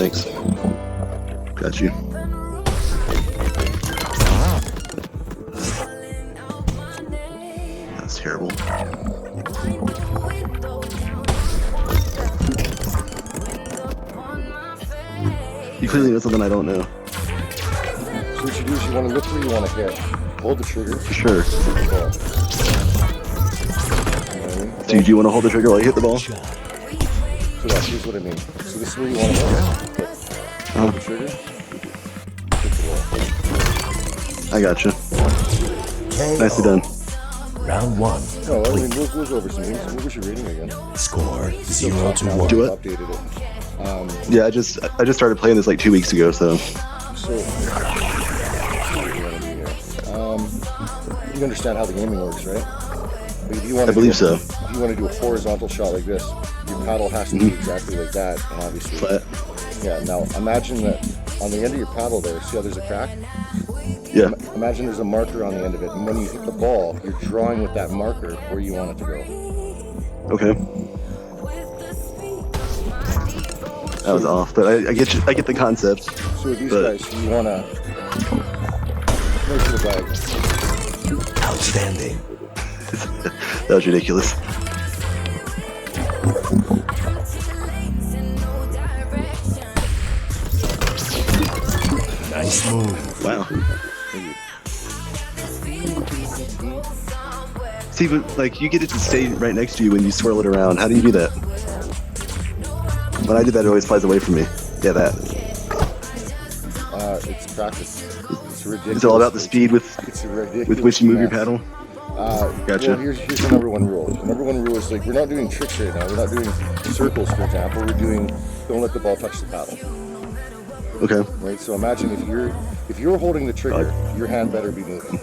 thanks. Got you. That's terrible. You clearly know something I don't know. So what you do is you want to look where you want to hit. Hold the trigger. Sure. Hit the ball. Do you want to hold the trigger while you hit the ball? So that, here's what I mean. So this is where you want to hit. Hold the trigger. Hit the ball. I gotcha. Nicely done. Round 1. No, I mean, we'll go over some things. What was your rating again? Score 0 to 1. Do it. Updated it. Yeah, I just started playing this like 2 weeks ago, so. You understand how the gaming works, right? But if you want I believe so. If you want to do a horizontal shot like this, your paddle has to be exactly like that, and obviously. Flat. Yeah. Now imagine that on the end of your paddle there. See how there's a crack? Yeah. Imagine there's a marker on the end of it, and when you hit the ball, you're drawing with that marker where you want it to go. Okay. That was off, but I get you, I get the concept. So with these guys, you want to make sure the bag. Outstanding. That was ridiculous. Nice move. Wow. See, but like you get it to stay right next to you when you swirl it around. How do you do that? When I do that, it always flies away from me. Yeah, that. It's practice. It's ridiculous. It's all about the speed with which you move your paddle. Gotcha. Well, here's the number one rule. The number one rule is like we're not doing tricks right now. We're not doing circles, for example. We're doing don't let the ball touch the paddle. Okay. Right. So imagine if you're holding the trigger, your hand better be moving.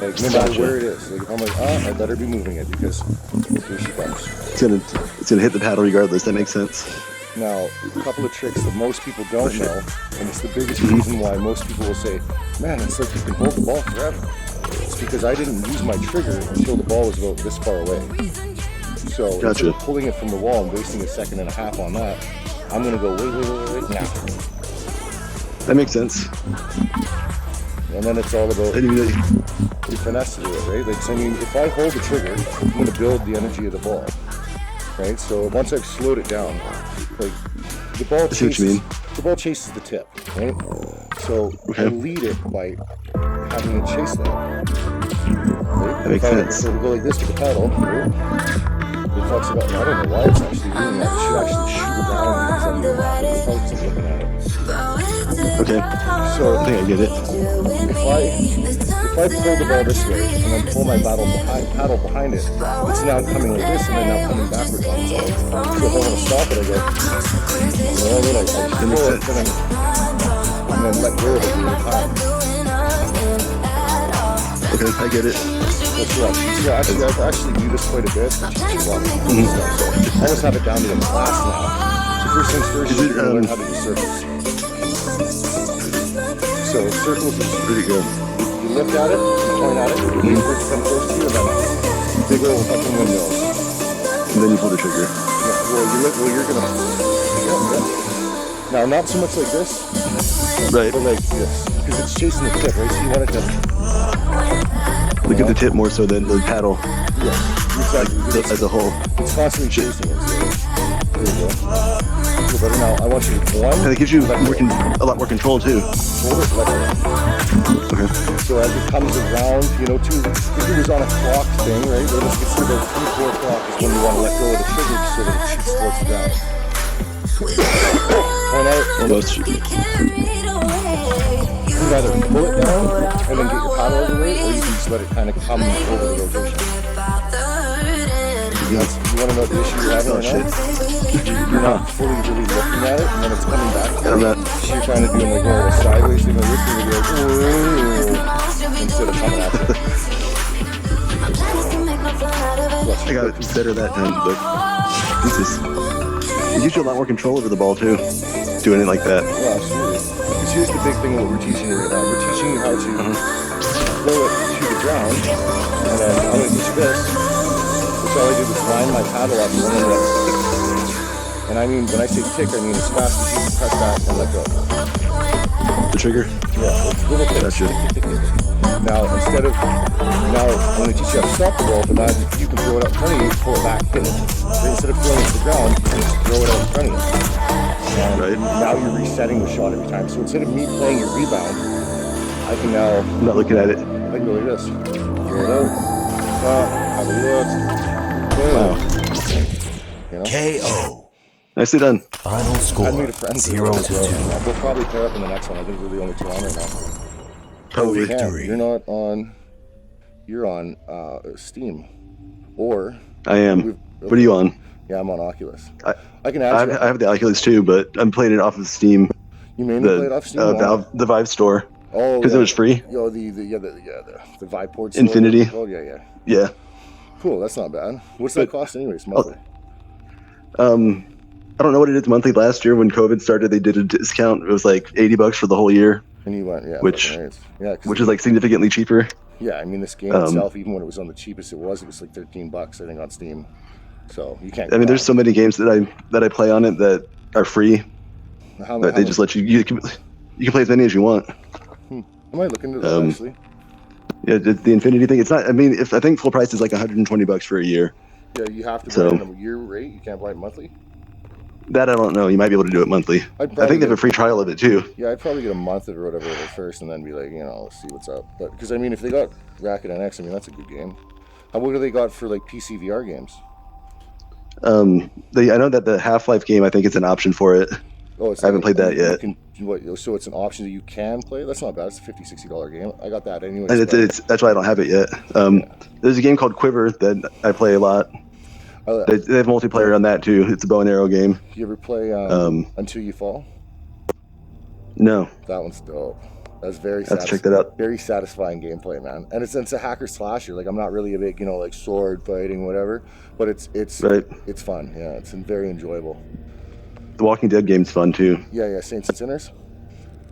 Like no matter where it is. Like if I'm like, I better be moving it because here she comes. It's gonna hit the paddle regardless. That makes sense. Now, a couple of tricks that most people don't know, and it's the biggest reason why most people will say, man, it's like you can hold the ball forever. It's because I didn't use my trigger until the ball was about this far away. So instead of pulling it from the wall and wasting a second and a half on that, I'm going to go wait now. That makes sense. And then it's all about the finesse to do it, right? Like, so I mean, if I hold the trigger, I'm going to build the energy of the ball. Right, so once I've slowed it down, like the ball chases the tip, right? So I lead it by having it chase that. Right? That makes sense. So we go like this with the paddle. Right? It talks about, I don't know why it's actually doing that. It should actually shoot it down and do something looking at it. Okay. So I think I get it. If I pull the ball this way and then pull my paddle behind it, it's now coming like this and then now coming backwards on itself. So if I want to stop it, I go, you know what I mean? I just pull it and then let go of it the other time. Okay, I get it. That's right. Yeah, actually, I actually do this quite a bit. So I always have it down to a class now. So first things first, you're going to learn how to do circles. So circles is pretty good. You look at it, you point at it, you wait for it to come close to you, and then big old fucking windmills. And then you pull the trigger. Yeah, you're gonna. Now, not so much like this, right? But like this, because it's chasing the tip, right? So you want it to look at the tip more so than the paddle. Yeah, exactly. As a whole. It's constantly chasing it. So there you go. But now I want you to and it gives you a lot more control too. Hold it, let go. Okay. So as it comes around, you know, if it was on a clock thing, right? When it gets to about 3-4 o'clock is when you want to let go of the trigger so that it shoots towards the ground. Point out. You can either pull it down and then get your paddle over the way, or you can just let it kind of come over the rotation. You want to know the issue you're having right now? You're not fully really looking at it, and then it's coming back. And I'm not. So you're trying to do like a sideways thing like this, and you're like, whoa, instead of coming at it. I got it better that time, but it gives you a lot more control over the ball too, doing it like that. Yeah, absolutely. Because here's the big thing that we're teaching you right now. We're teaching you how to throw it to the ground, and then I'm going to teach you this. So all I did was line my paddle up and then And I mean, when I say tick, I mean as fast as you can press that and let go. The trigger? Yeah, it's little ticks. Gotcha. Tick, tick, tick, tick. Now, I'm going to teach you how to stop the ball, but now you can throw it out in front of you, pull it back, hit it. So instead of throwing it to the ground, you can just throw it out in front of you. And Right. now you're resetting the shot every time. So instead of me playing your rebound, I can now, I'm not looking at it. I can go like this. Throw it out, stop, have a look, boom. Wow. You know? KO. Nicely done. Final score, I made a friend. 0-2. We'll probably pair up in the next one. I think we're the only two on right now. Probably. Victory. You're not on. You're on Steam, or I am. What are you on? yeah, I'm on Oculus. I can add you. I have the Oculus too, but I'm playing it off of Steam. You mainly play it off Steam. The Vive store. Oh, because it was free. Yo, the Vive port. Infinity. Oh yeah. Yeah. Cool. That's not bad. What's that cost anyways monthly? I don't know what it is monthly. Last year when COVID started, they did a discount. It was like $80 for the whole year. And you went, yeah, which is like significantly cheaper. Yeah, I mean this game itself, even when it was on the cheapest, it was like $13, I think, on Steam. So you can't. I mean, there's so many games that I play on it that are free. That they just let you. You can play as many as you want. I might look into that actually. Yeah, the Infinity thing. It's not. I mean, I think full price is like $120 for a year. Yeah, you have to buy it on a year rate. You can't buy it monthly. That I don't know. You might be able to do it monthly. I think they have a free trial of it too. Yeah, I'd probably get a month of it or whatever it is first, and then be like, see what's up. But because I mean, if they got RacketNX, I mean that's a good game. What do they got for like PC VR games? I know that the Half-Life game, I think it's an option for it. Oh, I haven't played that yet. So it's an option that you can play. That's not bad. It's a $50-$60 game. I got that anyway. And that's why I don't have it yet. There's a game called Quiver that I play a lot. They have multiplayer on that too. It's a bow and arrow game. You ever play Until You Fall? No. That one's dope. That's very. Let's check that out. Very satisfying gameplay, man. And it's a hacker slasher. Like I'm not really a big, like sword fighting, whatever. But it's right. It's fun. Yeah, it's very enjoyable. The Walking Dead game's fun too. Yeah, Saints and Sinners.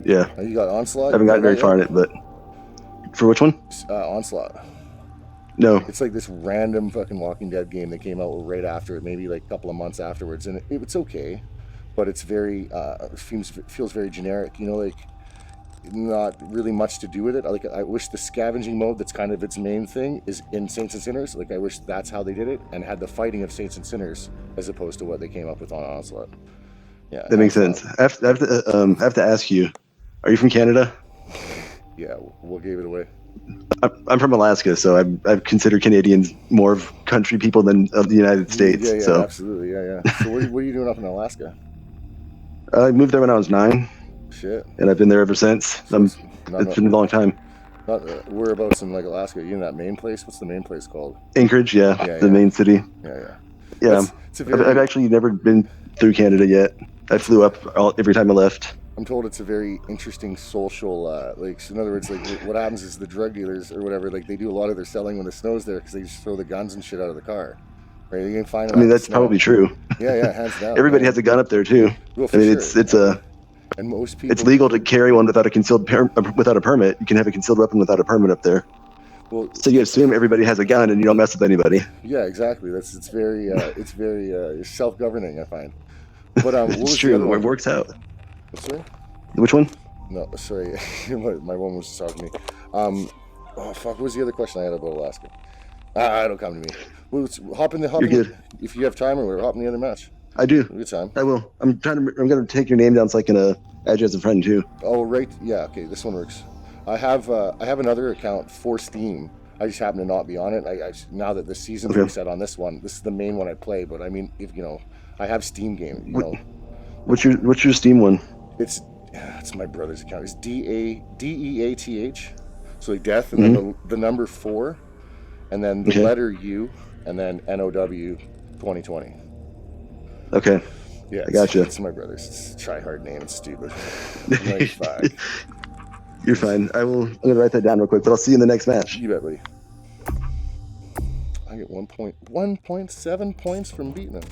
Yeah. You got Onslaught. I haven't gotten very far in it, but for which one? Onslaught. No. It's like this random fucking Walking Dead game that came out right after it, maybe like a couple of months afterwards, and it's okay, but it's very feels very generic. Like not really much to do with it. I wish the scavenging mode, that's kind of its main thing, is in Saints and Sinners. Like I wish that's how they did it and had the fighting of Saints and Sinners as opposed to what they came up with on Onslaught. Yeah, that makes sense. I have to ask you, are you from Canada? Yeah, what gave it away? I'm from Alaska, so I consider Canadians more of country people than of the United States. Yeah, so. Absolutely, yeah. So what are you doing up in Alaska? I moved there when I was 9. Shit. And I've been there ever since. It's been a long time. Whereabouts in like Alaska? Are you in that main place? What's the main place called? Anchorage, the main city. Yeah. I've actually never been through Canada yet. I flew up every time I left. I'm told it's a very interesting social, so in other words, like what happens is the drug dealers or whatever, like they do a lot of their selling when the snow's there because they just throw the guns and shit out of the car. Right? You can find. I mean, that's probably true. Yeah, hands down. Everybody has a gun up there too. Well, I mean, sure. And most people. It's legal to carry one without a permit. You can have a concealed weapon without a permit up there. Well, so you assume everybody has a gun and you don't mess with anybody. Yeah, exactly. It's very self-governing, I find. But it's true. It works out. Sorry? Which one? No, sorry. My woman was just talking to me. Oh fuck! What was the other question I had about Alaska? Don't come to me. Well, hop in. You're good. If you have time, or hop in the other match. I do. Good time. I will. I'm gonna take your name down so I can add you as a friend too. Oh right. Yeah. Okay. This one works. I have another account for Steam. I just happen to not be on it. Now that the season's reset on this one, this is the main one I play. But I mean, if I have Steam game. What's your Steam one? It's my brother's account. It's DEATH, so like death, and then the number 4, and then the letter U, and then NOW 2020. Okay. Yeah, I gotcha. It's my brother's. It's a try-hard name. It's stupid. Nice five. You're fine. I'm gonna write that down real quick, but I'll see you in the next match. You bet, buddy. I get 1.7 points from beating him.